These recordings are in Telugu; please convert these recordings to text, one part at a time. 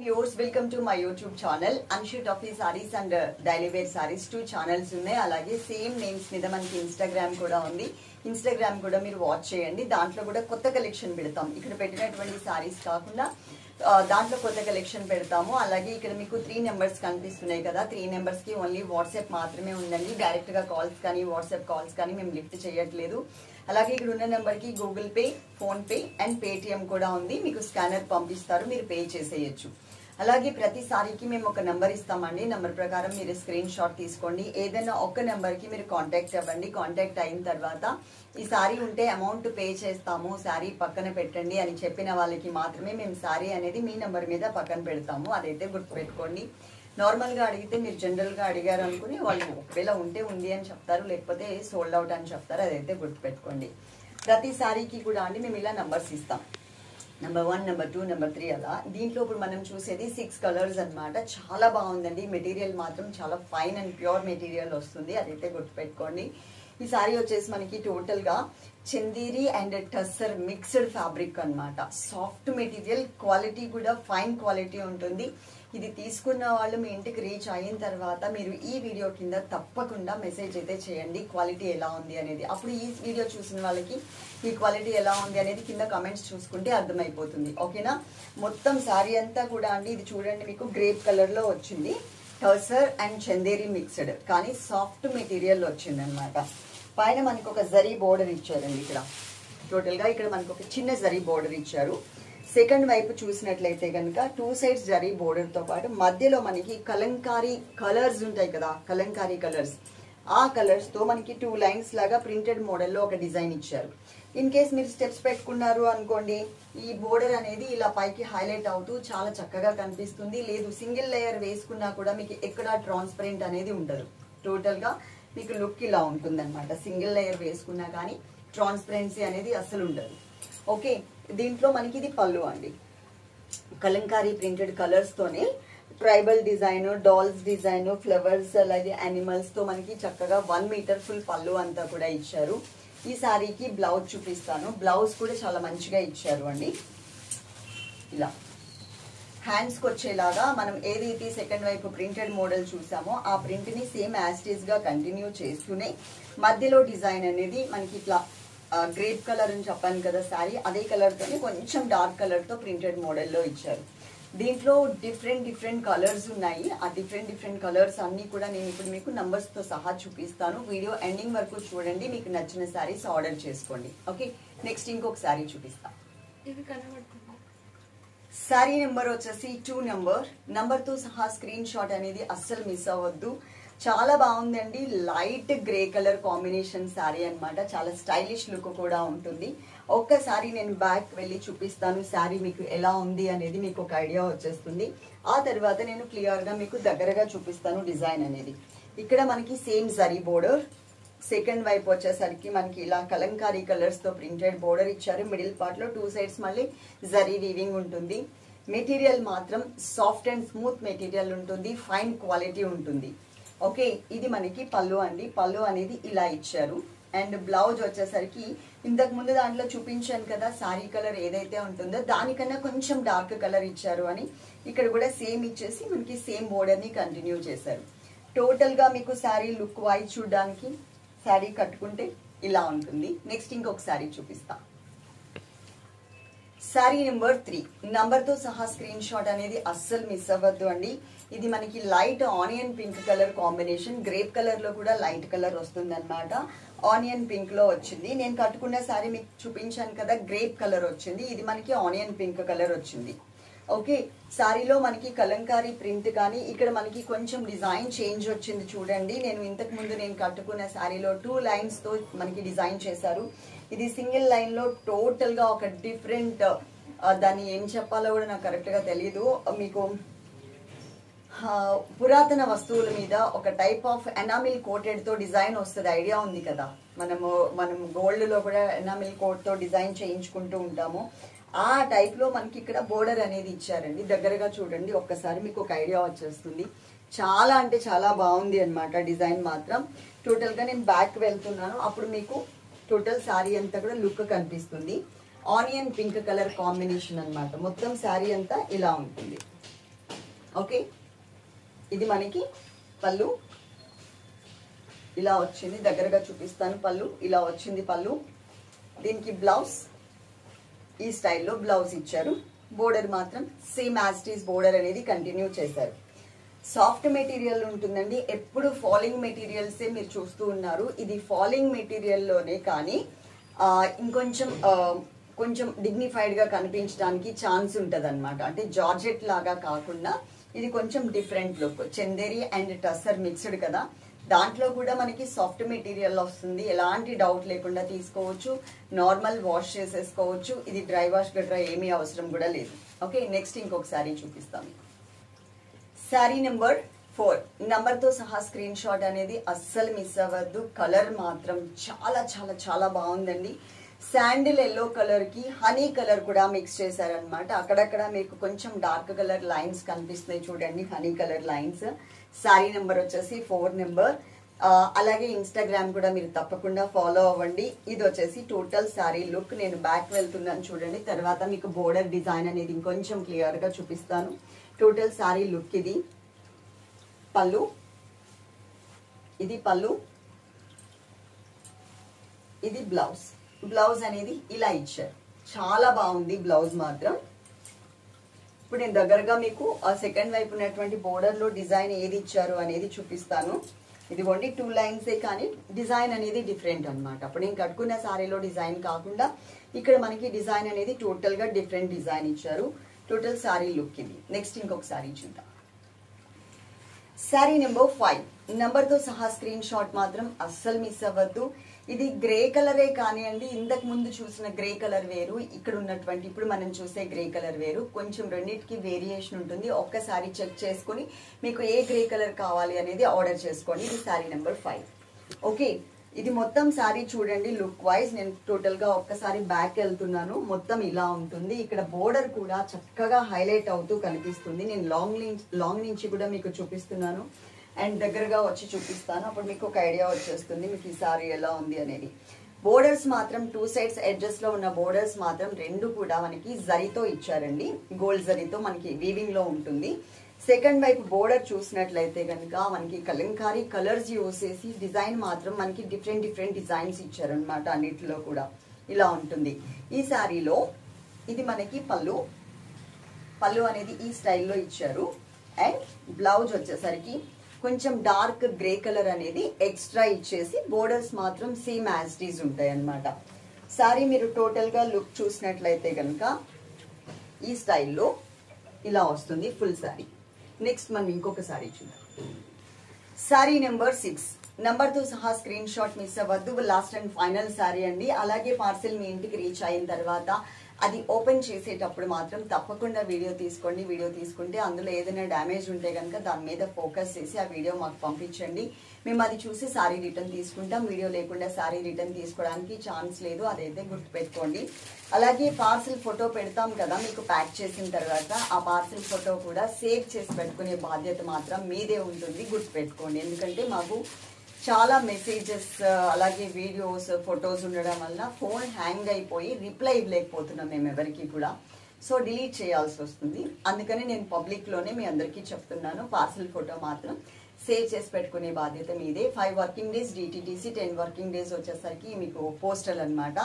viewers, welcome to my YouTube channel. Anshu Toffee Sarees and Daily Wear Sarees two channels ఉన్నాయి. అలాగే సేమ్ నేమ్స్ మీద మనకి ఇన్స్టాగ్రామ్ కూడా ఉంది. ఇన్స్టాగ్రామ్ కూడా మీరు వాచ్ చేయండి. దాంట్లో కూడా కొత్త కలెక్షన్ పెడతాం. ఇక్కడ పెట్టినటువంటి సారీస్ కాకుండా దాంట్లో కొత్త కలెక్షన్ పెడతాము. అలాగే ఇక్కడ మీకు 3 నెంబర్స్ కనిపిస్తున్నాయి కదా, 3 నెంబర్స్ కి ఓన్లీ వాట్సాప్ మాత్రమే ఉండండి. డైరెక్ట్ గా కాల్స్ కానీ వాట్సాప్ కాల్స్ కానీ మేము లిఫ్ట్ చేయట్లేదు. అలాగే ఇక్కడ ఉన్న నెంబర్ కి Google pay, phone pay and Paytm కూడా ఉంది. మీకు స్కానర్ పంపిస్తారు, మీరు పే చేసేయచ్చు. అలాగే ప్రతి సారీకి మేము ఒక నెంబర్ ఇస్తామండి. నెంబర్ ప్రకారం మీరు స్క్రీన్ షాట్ తీసుకోండి. ఏదైనా ఒక నెంబర్ కి మీరు కాంటాక్ట్ అవ్వండి. కాంటాక్ట్ అయిన తర్వాత ఈ సారీ ఉంటే అమౌంట్ పే చేస్తాము, సారీ పక్కన పెట్టండి అని చెప్పిన వాళ్ళకి మాత్రమే మేము సారీ అనేది మీ నెంబర్ మీద పక్కన పెడతాము. అదైతే గుర్తుపెట్టుకోండి. నార్మల్ గా అడిగితే మీరు జనరల్ గా అడిగారు అనుకుని వాళ్ళు ఒకవేళ ఉంటే ఉంది అని చెప్తారు, లేకపోతే సోల్డ్ అవుట్ అని చెప్తారు. అదైతే గుర్తుపెట్టుకోండి. ప్రతి సారీకి కూడా అండి మేము ఇలా నంబర్స్ ఇస్తాం. నెంబర్ 1, నెంబర్ 2, నెంబర్ 3 అలా. దీంట్లో ఇప్పుడు మనం చూసేది 6 కలర్స్ అన్నమాట. చాలా బాగుందండి. మెటీరియల్ మాత్రం చాలా ఫైన్ అండ్ ప్యూర్ మెటీరియల్ వస్తుంది. అదైతే గుర్తుపెట్టుకోండి. ఈ సారీ వచ్చేసి మనకి టోటల్ గా Chanderi and tussar mixed fabric అన్నమాట. సాఫ్ట్ మెటీరియల్, క్వాలిటీ కూడా ఫైన్ క్వాలిటీ ఉంటుంది. ఇది తీసుకున్న వాళ్ళు మీ ఇంటికి రీచ్ అయిన తర్వాత మీరు ఈ వీడియో కింద తప్పకుండా మెసేజ్ అయితే చేయండి క్వాలిటీ ఎలా ఉంది అనేది. అప్పుడు ఈ వీడియో చూసిన వాళ్ళకి ఈ క్వాలిటీ ఎలా ఉంది అనేది కింద కమెంట్స్ చూసుకుంటే అర్థమైపోతుంది. ఓకేనా? మొత్తం శారీ అంతా కూడా అండి ఇది చూడండి, మీకు గ్రేప్ కలర్ లో వచ్చింది. టసర్ అండ్ చందేరి మిక్స్డ్, కానీ సాఫ్ట్ మెటీరియల్ వచ్చింది అనమాట. పైన మనకు ఒక జరీ బోర్డర్ ఇచ్చారండి. ఇక్కడ టోటల్ గా ఇక్కడ మనకు ఒక చిన్న జరీ బోర్డర్ ఇచ్చారు. సెకండ్ వైపు చూసినట్లయితే కనుక 2 సైడ్స్ జరీ బోర్డర్ తో పాటు మధ్యలో మనకి కలంకారీ కలర్స్ ఉంటాయి కదా, కలంకారీ కలర్స్, ఆ కలర్స్ తో మనకి 2 లైన్స్ లాగా ప్రింటెడ్ మోడల్లో ఒక డిజైన్ ఇచ్చారు. ఇన్ కేస్ మీరు స్టెప్స్ పెట్టుకున్నారు అనుకోండి, ఈ బోర్డర్ అనేది ఇలా పైకి హైలైట్ అవుతూ చాలా చక్కగా కనిపిస్తుంది. లేదు సింగిల్ లేయర్ వేసుకున్నా కూడా మీకు ఎక్కడ ట్రాన్స్పరెంట్ అనేది ఉండదు. టోటల్ గా మీకు లుక్ ఇలా ఉంటుంది అనమాట. సింగిల్ లేయర్ వేసుకున్నా కానీ ట్రాన్స్పరెన్సీ అనేది అసలు ఉండదు. ఓకే, దీంట్లో మనకి ఇది పళ్ళు అండి. కలంకారీ ప్రింటెడ్ కలర్స్ తోనే tribal design, dolls design, flowers, అలాగే యానిమల్స్ తో మనకి చక్కగా 1 మీటర్ ఫుల్ పళ్ళు అంతా కూడా ఇచ్చారు. ఈ సారీకి బ్లౌజ్ చూపిస్తాను. బ్లౌజ్ కూడా చాలా మంచిగా ఇచ్చారు అండి. ఇలా హ్యాండ్స్ కి వచ్చేలాగా మనం ఏదైతే సెకండ్ వైపు ప్రింటెడ్ మోడల్ చూసామో ఆ ప్రింట్ ని సేమ్ యాస్టీస్ గా కంటిన్యూ చేస్తూనే మధ్యలో డిజైన్ అనేది మనకి ఇట్లా గ్రేప్ కలర్ అని చెప్పాను కదా శారీ, అదే కలర్ తోనే కొంచెం డార్క్ కలర్ తో ప్రింటెడ్ మోడల్లో ఇచ్చారు. దీంట్లో డిఫరెంట్ కలర్స్ ఉన్నాయి. ఆ డిఫరెంట్ కలర్స్ అన్ని కూడా నేను ఇప్పుడు మీకు నంబర్స్ తో సహా చూపిస్తాను. వీడియో ఎండింగ్ వరకు చూడండి. మీకు నచ్చిన శారీస్ ఆర్డర్ చేసుకోండి. ఓకే, నెక్స్ట్ ఇంకొక శారీ చూపిస్తా. శారీ నెంబర్ వచ్చేసి 2 నెంబర్ తో సహా స్క్రీన్ షాట్ అనేది అస్సలు మిస్ అవ్వద్దు. చాలా బాగుందండి. Light grey colour combination sari అన్నమాట. చాలా స్టైలిష్ లుక్ కూడా ఉంటుంది. ఒక్కసారి నేను బ్యాక్ వెళ్ళి చూపిస్తాను శారీ మీకు ఎలా ఉంది అనేది, మీకు ఒక ఐడియా వచ్చేస్తుంది. ఆ తర్వాత నేను క్లియర్ గా మీకు దగ్గరగా చూపిస్తాను డిజైన్ అనేది. ఇక్కడ మనకి సేమ్ జరీ బోర్డర్, సెకండ్ వైపు వచ్చేసరికి మనకి ఇలా కలంకారీ కలర్స్ తో ప్రింటెడ్ బోర్డర్ ఇచ్చారు. మిడిల్ పార్ట్ లో 2 సైడ్స్ మళ్ళీ జరీ వీవింగ్ ఉంటుంది. మెటీరియల్ మాత్రం సాఫ్ట్ అండ్ స్మూత్ మెటీరియల్ ఉంటుంది. ఫైన్ క్వాలిటీ ఉంటుంది. ఓకే, ఇది మనకి పళ్ళు అండి. పళ్ళు అనేది ఇలా ఇచ్చారు. అండ్ బ్లౌజ్ వచ్చేసరికి ఇంతకు ముందు దాంట్లో చూపించాను కదా శారీ కలర్ ఏదైతే ఉంటుందో దానికన్నా కొంచెం డార్క్ కలర్ ఇచ్చారు అని ఇక్కడ కూడా సేమ్ ఇచ్చేసి మనకి సేమ్ బోర్డర్ ని కంటిన్యూ చేశారు. టోటల్ గా మీకు శారీ లుక్ వైజ్ చూడడానికి శారీ కట్టుకుంటే ఇలా ఉంటుంది. నెక్స్ట్ ఇంకొక శారీ చూపిస్తా. శారీ నెంబర్ 3 నంబర్ తో సహా స్క్రీన్ షాట్ అనేది అస్సలు మిస్ అవ్వద్దు అండి. ఇది మనకి light onion pink colour combination. Grape colour లో కూడా లైట్ కలర్ వస్తుంది అనమాట. ఆనియన్ పింక్ లో వచ్చింది. నేను కట్టుకున్న శారీ మీకు చూపించాను కదా, గ్రేప్ కలర్ వచ్చింది. ఇది మనకి ఆనియన్ పింక్ కలర్ వచ్చింది. ఓకే, శారీలో మనకి కలంకారీ ప్రింట్ కానీ ఇక్కడ మనకి కొంచెం డిజైన్ చేంజ్ వచ్చింది చూడండి. నేను ఇంతకు ముందు నేను కట్టుకున్న శారీలో 2 లైన్స్ తో మనకి డిజైన్ చేశారు. ఇది సింగిల్ లైన్ లో టోటల్ గా ఒక డిఫరెంట్, దాన్ని ఏం చెప్పాలో కూడా నాకు కరెక్ట్ గా తెలియదు. మీకు పురాతన వస్తువుల మీద ఒక టైప్ ఆఫ్ ఎనామిల్ కోటెడ్ తో డిజైన్ వస్తుంది. ఐడియా ఉంది కదా, మనం గోల్డ్ లో కూడా ఎనామిల్ కోట్ తో డిజైన్ చేయించుకుంటూ ఉంటాము. ఆ టైప్ లో మనకి ఇక్కడ బోర్డర్ అనేది ఇచ్చారండి. దగ్గరగా చూడండి, ఒక్కసారి మీకు ఒక ఐడియా వచ్చేస్తుంది. చాలా అంటే చాలా బాగుంది అనమాట డిజైన్ మాత్రం. టోటల్ గా నేను బ్యాక్ వెళ్తున్నాను, అప్పుడు మీకు టోటల్ శారీ అంతా కూడా లుక్ కనిపిస్తుంది. ఆనియన్ పింక్ కలర్ కాంబినేషన్ అన్నమాట. మొత్తం శారీ అంతా ఇలా ఉంటుంది. ఓకే, ఇది మనకి పళ్ళు ఇలా వచ్చింది. దగ్గరగా చూపిస్తాను. పళ్ళు ఇలా వచ్చింది. పళ్ళు దీనికి బ్లౌజ్ ఈ స్టైల్లో బ్లౌజ్ ఇచ్చారు. బోర్డర్ మాత్రం same as it is border అనేది కంటిన్యూ చేశారు. సాఫ్ట్ మెటీరియల్ ఉంటుందండి. ఎప్పుడు ఫాలింగ్ మెటీరియల్సే మీరు చూస్తూ ఉన్నారు. ఇది ఫాలింగ్ మెటీరియల్లోనే కానీ కొంచెం డిగ్నిఫైడ్గా కనిపించడానికి ఛాన్స్ ఉంటుంది అనమాట. అంటే జార్జెట్ లాగా కాకుండా ఇది కొంచెం different look. Chanderi and tussar mixed కదా, దాంట్లో కూడా మనకి సాఫ్ట్ మెటీరియల్ వస్తుంది. ఎలాంటి డౌట్ లేకుండా తీసుకోవచ్చు. నార్మల్ వాష్ చేసేసుకోవచ్చు. ఇది డ్రై వాష్ గట్రా ఏమీ అవసరం కూడా లేదు. ఓకే, నెక్స్ట్ ఇంకొక శారీ చూపిస్తాను. శారీ నెంబర్ 4 నంబర్తో సహా స్క్రీన్ షాట్ అనేది అస్సలు మిస్ అవ్వద్దు. కలర్ మాత్రం చాలా చాలా చాలా బాగుందండి. శాండిల్ ఎల్లో కలర్ కి హనీ కలర్ కూడా మిక్స్ చేశారనమాట. అక్కడక్కడ మీకు కొంచెం డార్క్ కలర్ లైన్స్ కనిపిస్తున్నాయి చూడండి, honey colour lines. Sari number వచ్చేసి 4 నెంబర్. అలాగే ఇన్స్టాగ్రామ్ కూడా మీరు తప్పకుండా ఫాలో అవ్వండి. ఇది వచ్చేసి టోటల్ శారీ లుక్. నేను బ్యాక్ వెళ్తున్నాను చూడండి, తర్వాత మీకు బోర్డర్ డిజైన్ అనేది ఇంకొంచెం క్లియర్ గా చూపిస్తాను. టోటల్ శారీ లుక్ ఇది. పళ్ళు, ఇది పళ్ళు, ఇది బ్లౌజ్. బ్లౌజ్ అనేది ఇలా ఇచ్చారు. చాలా బాగుంది బ్లౌజ్ మాత్రం. ఇప్పుడు నేను దగ్గరగా మీకు ఆ సెకండ్ వైపు ఉన్నటువంటి బోర్డర్ లో డిజైన్ ఏది ఇచ్చారు అనేది చూపిస్తాను. ఇదిగోండి 2 లైన్సే కానీ డిజైన్ అనేది డిఫరెంట్ అనమాట. అప్పుడు నేను కట్టుకున్న శారీలో డిజైన్ కాకుండా ఇక్కడ మనకి డిజైన్ అనేది టోటల్ గా డిఫరెంట్ డిజైన్ ఇచ్చారు. టోటల్ శారీ లుక్ ఇది. నెక్స్ట్ ఇంకొక శారీ చూద్దాం. శారీ నెంబర్ 5 నంబర్తో సహా స్క్రీన్ షాట్ మాత్రం అస్సలు మిస్ అవ్వద్దు. ఇది గ్రే కలరే కానివ్వండి, ఇంతకు ముందు చూసిన గ్రే కలర్ వేరు, ఇక్కడ ఉన్నటువంటి ఇప్పుడు మనం చూసే గ్రే కలర్ వేరు. కొంచెం రెండింటికి వేరియేషన్ ఉంటుంది. ఒక్కసారి చెక్ చేసుకుని మీకు ఏ గ్రే కలర్ కావాలి అనేది ఆర్డర్ చేసుకోండి. ఇది శారీ నెంబర్ 5. ఓకే, ఇది మొత్తం శారీ చూడండి లుక్ వైజ్. నేను టోటల్ గా ఒక్కసారి బ్యాక్ వెళ్తున్నాను. మొత్తం ఇలా ఉంటుంది. ఇక్కడ బోర్డర్ కూడా చక్కగా హైలైట్ అవుతూ కనిపిస్తుంది. నేను లాంగ్ నుంచి కూడా మీకు చూపిస్తున్నాను అండ్ దగ్గరగా వచ్చి చూపిస్తాను. అప్పుడు మీకు ఒక ఐడియా వచ్చేస్తుంది మీకు ఈ సారీ ఎలా ఉంది అనేది. బోర్డర్స్ మాత్రం 2 సైడ్స్ ఎడ్జెస్ లో ఉన్న బోర్డర్స్ మాత్రం 2 కూడా మనకి జరీతో ఇచ్చారండి. గోల్డ్ జరీతో మనకి వీవింగ్ లో ఉంటుంది. సెకండ్ వైపు బోర్డర్ చూసినట్లయితే కనుక మనకి కలంకారీ కలర్స్ యూస్ చేసి డిజైన్ మాత్రం మనకి డిఫరెంట్ డిజైన్స్ ఇచ్చారనమాట. అన్నిటిలో కూడా ఇలా ఉంటుంది. ఈ శారీలో ఇది మనకి పళ్ళు. పళ్ళు అనేది ఈ స్టైల్లో ఇచ్చారు. అండ్ బ్లౌజ్ వచ్చేసరికి కొంచెం డార్క్ గ్రే కలర్ అనేది ఎక్స్ట్రా ఇచ్చేసి బోర్డర్స్ మాత్రం సేమ్ యాజ్ ఇట్ ఈజ్ ఉంటాయి అన్నమాట. శారీ మీరు టోటల్ గా లుక్ చూసినట్లయితే కనుక ఈ స్టైల్లో ఇలా వస్తుంది ఫుల్ శారీ. నెక్స్ట్ మనం ఇంకొక శారీ చూద్దాం. శారీ నెంబర్ 6 నంబర్తో సహా స్క్రీన్ షాట్ మిస్ అవ్వద్దు. లాస్ట్ అండ్ ఫైనల్ శారీ అండి. అలాగే పార్సిల్ మీ ఇంటికి రీచ్ అయిన తర్వాత అది ఓపెన్ చేసేటప్పుడు మాత్రం తప్పకుండా వీడియో తీసుకోండి. వీడియో తీసుకుంటే అందులో ఏదైనా డ్యామేజ్ ఉంటే కనుక దాని మీద ఫోకస్ చేసి ఆ వీడియో మాకు పంపించండి. మేము అది చూసి శారీ రిటర్న్ తీసుకుంటాం. వీడియో లేకుండా శారీ రిటర్న్ తీసుకోవడానికి ఛాన్స్ లేదు, అదైతే గుర్తుపెట్టుకోండి. అలాగే పార్సిల్ ఫోటో పెడతాం కదా మీకు ప్యాక్ చేసిన తర్వాత, ఆ పార్సిల్ ఫోటో కూడా సేవ్ చేసి పెట్టుకునే బాధ్యత మాత్రం మీదే ఉంటుంది, గుర్తుపెట్టుకోండి. ఎందుకంటే మాకు చాలా మెసేజెస్ అలాగే వీడియోస్ ఫొటోస్ ఉండడం వల్ల ఫోన్ హ్యాంగ్ అయిపోయి రిప్లై ఇవ్వలేకపోతున్నాం మేము ఎవరికి కూడా. సో డిలీట్ చేయాల్సి వస్తుంది. అందుకని నేను పబ్లిక్లోనే మీ అందరికీ చెప్తున్నాను, పార్సల్ ఫోటో మాత్రం సేవ్ చేసి పెట్టుకునే బాధ్యత మీదే. 5 working days DTDC, 10 working days వచ్చేసరికి మీకు పోస్టల్ అనమాట.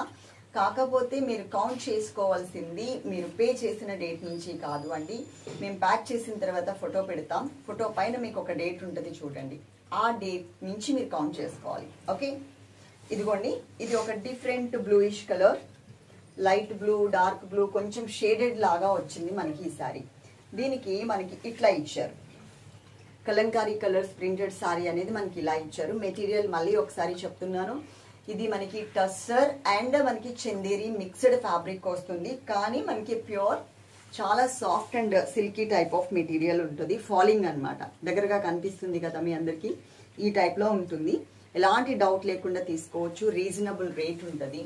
కాకపోతే మీరు కౌంట్ చేసుకోవాల్సింది మీరు పే చేసిన డేట్ నుంచి కాదు అండి. మేము ప్యాక్ చేసిన తర్వాత ఫోటో పెడతాం. ఫోటో పైన మీకు ఒక డేట్ ఉంటుంది చూడండి, ఆ డేట్ నుంచి మీరు కౌంట్ చేసుకోవాలి. ఓకే, ఇదిగోండి ఇది ఒక different bluish colour, light blue, dark blue, కొంచెం షేడెడ్ లాగా వచ్చింది మనకి ఈ సారీ. దీనికి మనకి ఇట్లా ఇచ్చారు, కలంకారీ కలర్స్ ప్రింటెడ్ సారీ అనేది మనకి ఇలా ఇచ్చారు. మెటీరియల్ మళ్ళీ ఒకసారి చెప్తున్నాను, ఇది మనకి టస్సర్ అండ్ మనకి చందేరి మిక్స్డ్ ఫ్యాబ్రిక్ వస్తుంది. కానీ మనకి ప్యూర్ చాలా soft and silky type of material ఉంటుంది. ఫాలింగ్ అన్నమాట. దగ్గరగా కనిపిస్తుంది కదా మీ అందరికి, ఈ టైప్ లో ఉంటుంది. ఎలాంటి డౌట్ లేకుండా తీసుకోవచ్చు. రీజనబుల్ రేట్ ఉంటుంది.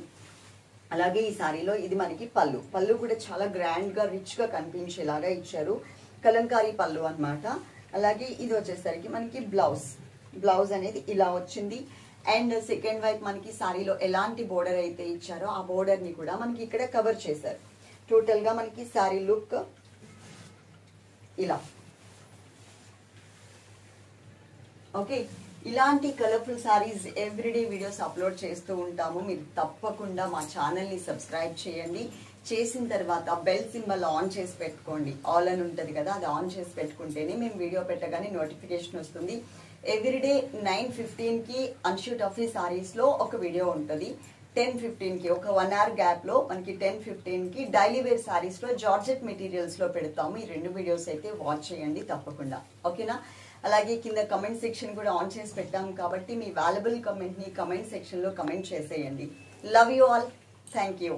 అలాగే ఈ సారీలో ఇది మనకి పళ్ళు. పళ్ళు కూడా చాలా గ్రాండ్ గా రిచ్ గా కనిపించేలాగా ఇచ్చారు. కలంకారీ పళ్ళు అన్నమాట. అలాగే ఇది వచ్చేసరికి మనకి బ్లౌజ్. బ్లౌజ్ అనేది ఇలా వచ్చింది. అండ్ సెకండ్ వైపు మనకి సారీలో ఎలాంటి బోర్డర్ అయితే ఇచ్చారో ఆ బోర్డర్ ని కూడా మనకి ఇక్కడ కవర్ చేశారు. టోటల్ గా మనకి సారీ లుక్ ఇలా. ఓకే, ఇలాంటి colourful saris everyday videos upload చేస్తూ ఉంటాము. మీరు తప్పకుండా మా ఛానల్ని సబ్స్క్రైబ్ చేయండి. చేసిన తర్వాత బెల్ సింబల్ ఆన్ చేసి పెట్టుకోండి. ఆల్ అని ఉంటుంది కదా, అది ఆన్ చేసి పెట్టుకుంటేనే మేము వీడియో పెట్టగానే నోటిఫికేషన్ వస్తుంది. ఎవ్రీడే 9:15కి అన్షు టఫీ సారీస్లో ఒక వీడియో ఉంటుంది. 10:15కి ఒక 1 hour గ్యాప్లో మనకి 10:15కి డైలీ వేర్ సారీస్లో జార్జెట్ మెటీరియల్స్లో పెడతాము. ఈ 2 వీడియోస్ అయితే వాచ్ చేయండి తప్పకుండా, ఓకేనా. అలాగే కింద కమెంట్ సెక్షన్ కూడా ఆన్ చేసి పెట్టాము కాబట్టి మీ వాల్యుబుల్ కమెంట్ని కమెంట్ సెక్షన్లో కమెంట్ చేసేయండి. Love you all, thank you.